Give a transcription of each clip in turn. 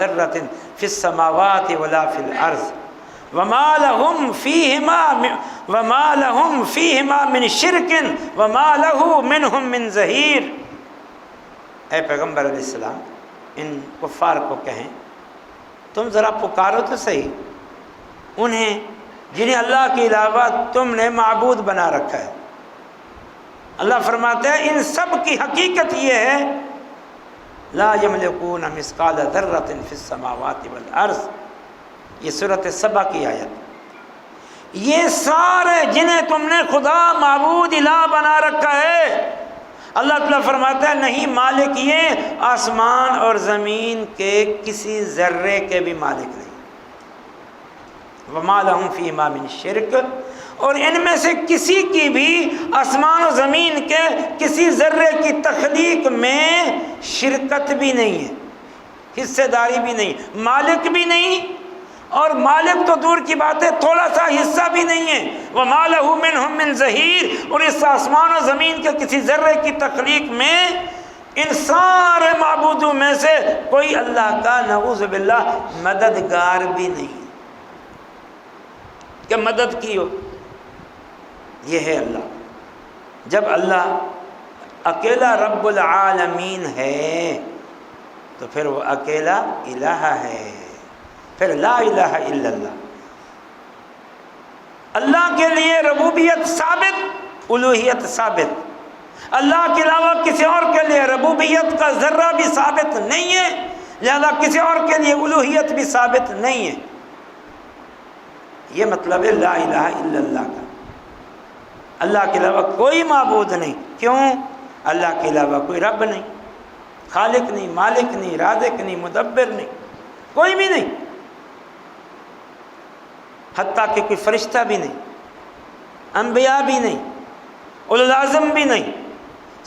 ذرة في السماوات ولا في الأرض وما لهم فيهما من شرك وما له منهم من ظہیر۔ اے پیغمبر علیہ السلام ان کفار کو کہیں تم ذرا پکارو تو صحیح انہیں جنہیں اللہ کے علاوہ تم نے معبود بنا رکھا ہے۔ اللہ فرماتے ہیں ان سب کی حقیقت یہ ہے لا یملکون مثقال ذرۃ فی السماوات والارض، یہ سورۃ سبا کی آیت۔ یہ سارے جنہیں تم نے خدا معبود الہ بنا رکھا ہے، اللہ تعالیٰ فرماتا ہے نہیں مالک یہ آسمان اور زمین کے کسی ذرے کے بھی مالک نہیں۔ وما لهم فیہما من شرک، اور ان میں سے کسی کی بھی آسمان و زمین کے کسی ذرے کی تخلیق میں شرکت بھی نہیں ہے، حصے داری بھی نہیں، مالک بھی نہیں، اور مالک تو دور کی بات ہے تھوڑا سا حصہ بھی نہیں ہے۔ وما لہ منہم من ظہیر، اور اس آسمان و زمین کے کسی ذرے کی تخلیق میں ان سارے معبودوں میں سے کوئی اللہ کا نعوذ باللہ مددگار بھی نہیں کہ مدد کی ہو۔ یہ ہے اللہ۔ جب اللہ اکیلا رب العالمین ہے تو پھر وہ اکیلا الہ ہے، پھر لا الہ الا اللہ۔ اللہ کے لیے ربوبیت ثابت، الوہیت ثابت۔ اللہ کے علاوہ کسی اور کے لیے ربوبیت کا ذرہ بھی ثابت نہیں ہے، لہذا کسی اور کے لیے الوہیت بھی ثابت نہیں ہے۔ یہ مطلب ہے لا الہ الا اللہ کا۔ اللہ کے علاوہ کوئی معبود نہیں، کیوں؟ اللہ کے علاوہ کوئی رب نہیں، خالق نہیں، مالک نہیں، رازق نہیں، مدبر نہیں، کوئی بھی نہیں، حتیٰ کہ کوئی فرشتہ بھی نہیں، انبیاء بھی نہیں، اولو العزم بھی نہیں،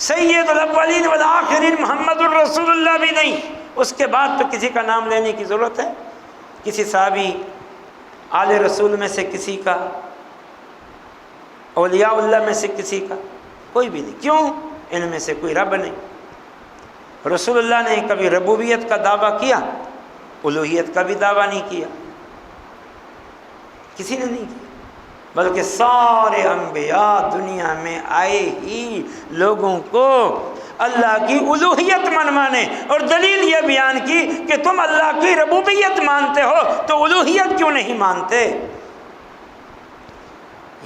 سید الاولین والآخرین محمد الرسول اللہ بھی نہیں۔ اس کے بعد تو کسی کا نام لینے کی ضرورت ہے؟ کسی صحابی آل رسول میں سے کسی کا، اولیاء اللہ میں سے کسی کا؟ کوئی بھی نہیں۔ کیوں؟ ان میں سے کوئی رب نہیں۔ رسول اللہ نے کبھی ربوبیت کا دعویٰ کیا، الوہیت کا بھی دعویٰ نہیں کیا، کسی نے نہیں کیا، بلکہ سارے انبیاء دنیا میں آئے ہی لوگوں کو اللہ کی الوہیت منوانے اور دلیل یہ بیان کی کہ تم اللہ کی ربوبیت مانتے ہو تو الوہیت کیوں نہیں مانتے؟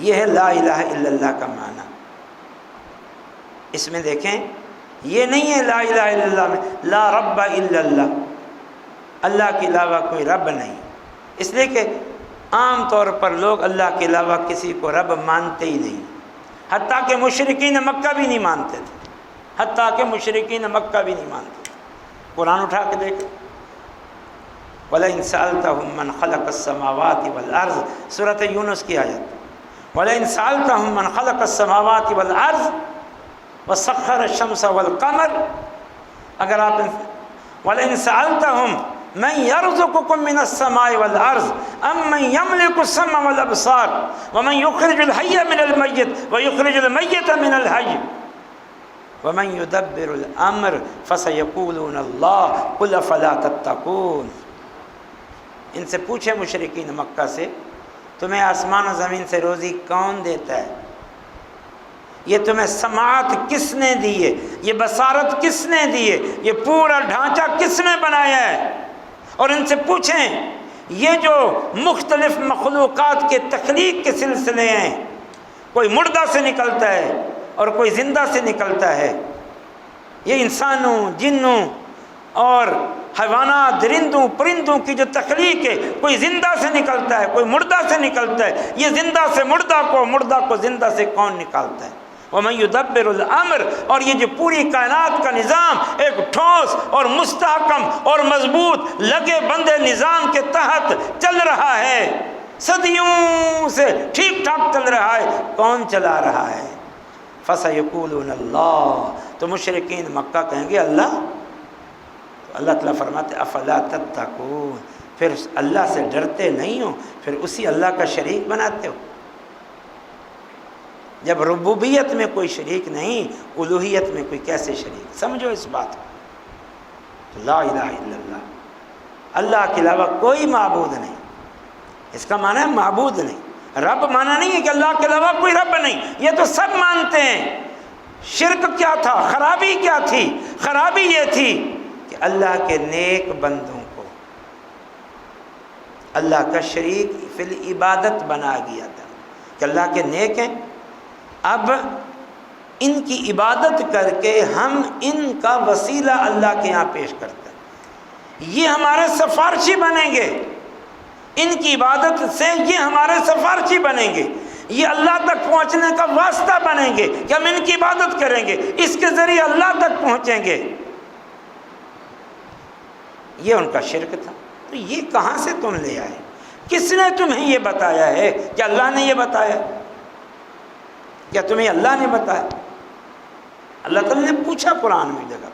یہ ہے لا الہ الا اللہ کا معنی۔ اس میں دیکھیں یہ نہیں ہے لا الہ الا اللہ میں لا رب الا اللہ، اللہ کے علاوہ کوئی رب نہیں، اس لیے کہ عام طور پر لوگ اللہ کے علاوہ کسی کو رب مانتے ہی نہیں، حتیٰ کہ مشرکین مکہ بھی نہیں مانتے تھے، حتیٰ کہ مشرکین مکہ بھی نہیں مانتے۔ قرآن اٹھا کے دیکھیں وَلَئِن سَأَلْتَهُم مَّنْ خَلَقَ السَّمَاوَاتِ وَالْأَرْضِ، سورۃ یونس کی آیت۔ وَلَئِن سَأَلْتَهُم مَّنْ خَلَقَ السَّمَاوَاتِ وَالْأَرْضِ وَسَخَّرَ الشَّمْسَ وَالْقَمَرَ، اگر آپ وَلَئِن سَأَلْتَهُم مَّن يَرْزُقُكُم مِّنَ السَّمَاءِ وَالْأَرْضِ أَمَّن يَمْلِكُ السَّمْعَ وَالْأَبْصَارَ وَمَن يُخْرِجُ الْحَيَّ مِنَ الْمَيِّتِ وَيُخْرِجُ الْمَيِّتَ مِنَ الْحَيِّ وَمَن يُدَبِّرُ الْأَمْرَ فَسَيَقُولُونَ اللَّهُ قُلْ أَفَلَا تَتَّقُونَ۔ ان سے پوچھے مشرکین مکہ سے تمہیں آسمان و زمین سے روزی کون دیتا ہے؟ یہ تمہیں سماعت کس نے دی ہے؟ یہ بصارت کس نے دی ہے؟ یہ پورا ڈھانچہ کس نے بنایا ہے؟ اور ان سے پوچھیں یہ جو مختلف مخلوقات کے تخلیق کے سلسلے ہیں، کوئی مردہ سے نکلتا ہے اور کوئی زندہ سے نکلتا ہے، یہ انسانوں، جنوں اور حیوانات، درندوں پرندوں کی جو تخلیق ہے، کوئی زندہ سے نکلتا ہے، کوئی مردہ سے نکلتا ہے، یہ زندہ سے مردہ کو، مردہ کو زندہ سے کون نکالتا ہے؟ وَمَن يُدَبِّرُ الْأَمْرَ، اور یہ جو پوری کائنات کا نظام ایک ٹھوس اور مستحکم اور مضبوط لگے بندے نظام کے تحت چل رہا ہے، صدیوں سے ٹھیک ٹھاک چل رہا ہے، کون چلا رہا ہے؟ فَسَيَقُولُونَ اللَّهُ، تو مشرکین مکہ کہیں گے اللہ۔ تو اللہ تعالیٰ فرماتے افلا تتقون، پھر اللہ سے ڈرتے نہیں ہو، پھر اسی اللہ کا شریک بناتے ہو۔ جب ربوبیت میں کوئی شریک نہیں، الوہیت میں کوئی کیسے شریک؟ سمجھو اس بات کو۔ لا الہ الا اللہ، اللہ کے علاوہ کوئی معبود نہیں۔ اس کا معنی ہے معبود نہیں، رب معنی نہیں ہے کہ اللہ کے علاوہ کوئی رب نہیں، یہ تو سب مانتے ہیں۔ شرک کیا تھا، خرابی کیا تھی؟ خرابی یہ تھی کہ اللہ کے نیک بندوں کو اللہ کا شریک فی العبادت بنا گیا تھا کہ اللہ کے نیک ہیں، اب ان کی عبادت کر کے ہم ان کا وسیلہ اللہ کے یہاں پیش کرتے ہیں، یہ ہمارے سفارشی بنیں گے، ان کی عبادت سے یہ ہمارے سفارشی بنیں گے، یہ اللہ تک پہنچنے کا واسطہ بنیں گے کہ ہم ان کی عبادت کریں گے، اس کے ذریعے اللہ تک پہنچیں گے۔ یہ ان کا شرک تھا۔ تو یہ کہاں سے تم لے آئے؟ کس نے تمہیں یہ بتایا ہے؟ کیا اللہ نے یہ بتایا؟ کیا تمہیں اللہ نے بتایا؟ اللہ تعالیٰ نے پوچھا قرآن میں جگہ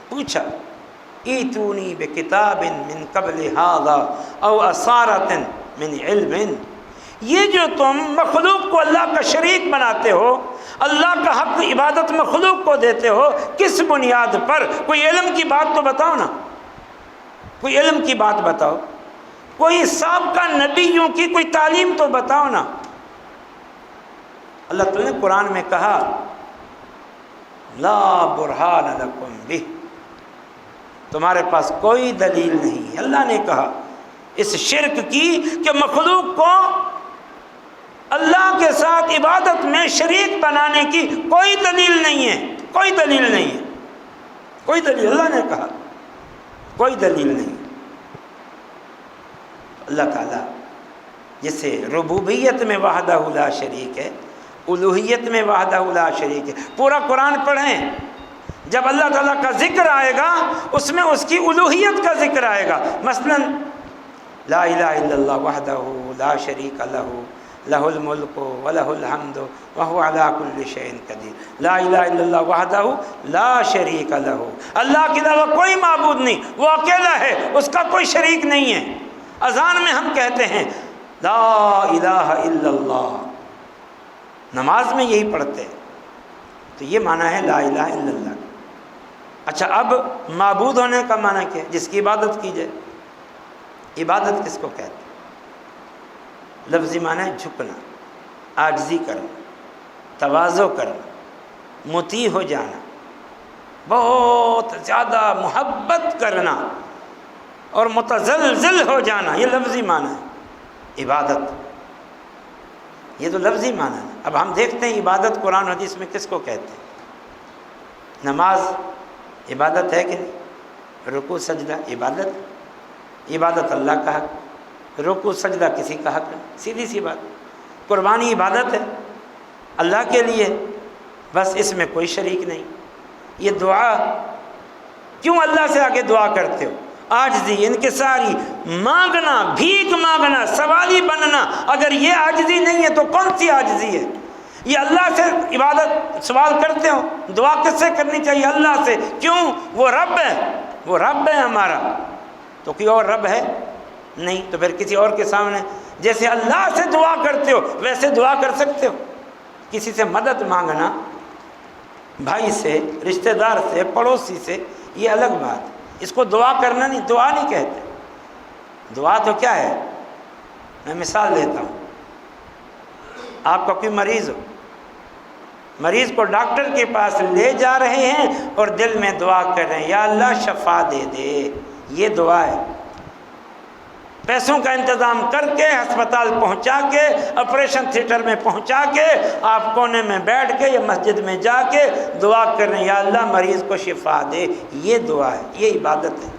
پوچھا، ایتونی بکتاب من قبل ھذا او اثارۃ من علم، یہ جو تم مخلوق کو اللہ کا شریک بناتے ہو، اللہ کا حق عبادت مخلوق کو دیتے ہو، کس بنیاد پر؟ کوئی علم کی بات تو بتاؤ نا، کوئی علم کی بات بتاؤ، کوئی سابقہ نبیوں کی کوئی تعلیم تو بتاؤ نا۔ اللہ تعالیٰ نے قرآن میں کہا لا برہان لکم بہ، تمہارے پاس کوئی دلیل نہیں ہے۔ اللہ نے کہا اس شرک کی کہ مخلوق کو اللہ کے ساتھ عبادت میں شریک بنانے کی کوئی دلیل نہیں ہے، کوئی دلیل نہیں ہے، کوئی دلیل، اللہ نے کہا کوئی دلیل نہیں۔ اللہ تعالیٰ جسے ربوبیت میں وحدہ لا شریک ہے، الوہیت میں وحدہ لا شریک ہے۔ پورا قرآن پڑھیں، جب اللہ تعالیٰ کا ذکر آئے گا اس میں اس کی الوہیت کا ذکر آئے گا۔ مثلا لا الہ الا اللہ وحدہ لا شریک لہ لہ الملک ولہ الحمد وہو علی کل شیء قدیر۔ لا الہ الا اللہ وحدہ لا شریک لہ، اللہ کے علاوہ کوئی معبود نہیں، وہ اکیلا ہے، اس کا کوئی شریک نہیں ہے۔ اذان میں ہم کہتے ہیں لا الہ الا اللہ، نماز میں یہی پڑھتے ہیں، تو یہ معنی ہے لا الہ الا اللہ۔ اچھا، اب معبود ہونے کا معنی کیا ہے؟ جس کی عبادت کی جائے۔ عبادت کس کو کہتے ہیں؟ لفظی معنی ہے جھکنا، عاجزی کرنا، تواضع کرنا، مطیع ہو جانا، بہت زیادہ محبت کرنا اور متزلزل ہو جانا، یہ لفظی معنی ہے عبادت، یہ تو لفظی معنی ہے۔ اب ہم دیکھتے ہیں عبادت قرآن حدیث میں کس کو کہتے ہیں؟ نماز عبادت ہے کہ نہیں؟ رکوع سجدہ عبادت، عبادت اللہ کا حق، رکوع سجدہ کسی کا حق نہیں، سیدھی سی بات۔ قربانی عبادت ہے اللہ کے لیے، بس اس میں کوئی شریک نہیں۔ یہ دعا کیوں اللہ سے آگے دعا کرتے ہو؟ عاجزی، انکساری، مانگنا، بھیک مانگنا، سوالی بننا، اگر یہ عاجزی نہیں ہے تو کون سی عاجزی ہے؟ یہ اللہ سے عبادت سوال کرتے ہو، دعا کس سے کرنی چاہیے؟ اللہ سے۔ کیوں؟ وہ رب ہے، وہ رب ہے ہمارا، تو کوئی اور رب ہے نہیں، تو پھر کسی اور کے سامنے جیسے اللہ سے دعا کرتے ہو ویسے دعا کر سکتے ہو؟ کسی سے مدد مانگنا، بھائی سے، رشتہ دار سے، پڑوسی سے، یہ الگ بات ہے، اس کو دعا کرنا نہیں، دعا نہیں کہتے۔ دعا تو کیا ہے؟ میں مثال دیتا ہوں، آپ کا کوئی مریض ہو، مریض کو ڈاکٹر کے پاس لے جا رہے ہیں اور دل میں دعا کر رہے ہیں یا اللہ شفا دے دے، یہ دعا ہے۔ پیسوں کا انتظام کر کے ہسپتال پہنچا کے، آپریشن تھیٹر میں پہنچا کے، آپ کونے میں بیٹھ کے یا مسجد میں جا کے دعا کر رہے ہیں یا اللہ مریض کو شفا دے، یہ دعا ہے، یہ عبادت ہے۔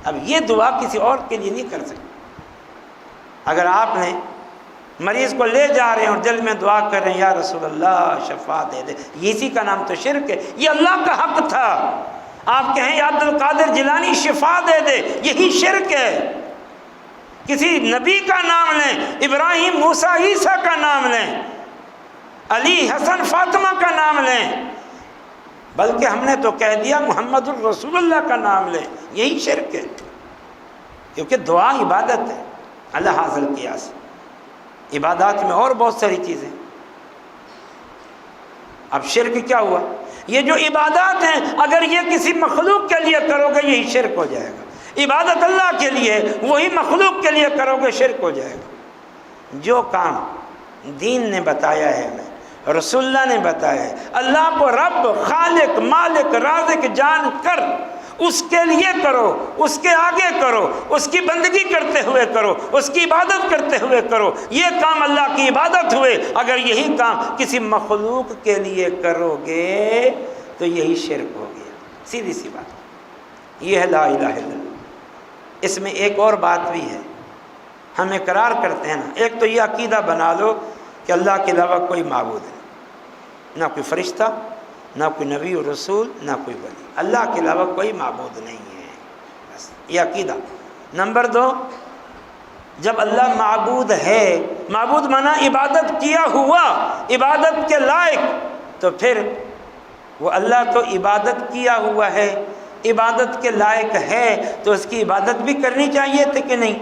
اب یہ دعا کسی اور کے لیے نہیں کر سکتے۔ اگر آپ نے مریض کو لے جا رہے ہیں اور دل میں دعا کر رہے ہیں یا رسول اللہ شفا دے دے، اسی کا نام تو شرک ہے۔ یہ اللہ کا حق تھا، آپ کہیں یا عبد القادر جیلانی شفا دے دے، یہی شرک ہے۔ کسی نبی کا نام لیں، ابراہیم، موسیٰ، عیسیٰ کا نام لیں، علی، حسن، فاطمہ کا نام لیں، بلکہ ہم نے تو کہہ دیا محمد الرسول اللہ کا نام لیں، یہی شرک ہے، کیونکہ دعا عبادت ہے اللہ حاصل کیا سے۔ عبادات میں اور بہت ساری چیزیں۔ اب شرک کیا ہوا؟ یہ جو عبادات ہیں اگر یہ کسی مخلوق کے لیے کرو گے یہی شرک ہو جائے گا۔ عبادت اللہ کے لیے، وہی مخلوق کے لیے کرو گے شرک ہو جائے گا۔ جو کام دین نے بتایا ہے ہمیں، رسول اللہ نے بتایا ہے، اللہ کو رب، خالق، مالک، رازق جان کر اس کے لیے کرو، اس کے آگے کرو، اس کی بندگی کرتے ہوئے کرو، اس کی عبادت کرتے ہوئے کرو، یہ کام اللہ کی عبادت ہوئے۔ اگر یہی کام کسی مخلوق کے لیے کرو گے تو یہی شرک ہو گیا، سیدھی سی بات۔ یہ ہے لا الہ الا اللہ۔ اس میں ایک اور بات بھی ہے، ہم اقرار کرتے ہیں نا، ایک تو یہ عقیدہ بنا لو کہ اللہ کے علاوہ کوئی معبود نہیں، نہ کوئی فرشتہ، نہ کوئی نبی و رسول، نہ کوئی ولی، اللہ کے علاوہ کوئی معبود نہیں ہے، بس یہ عقیدہ۔ نمبر 2، جب اللہ معبود ہے، معبود مانا عبادت کیا ہوا، عبادت کے لائق، تو پھر وہ اللہ تو عبادت کیا ہوا ہے، عبادت کے لائق ہے، تو اس کی عبادت بھی کرنی چاہیے تھی کہ نہیں؟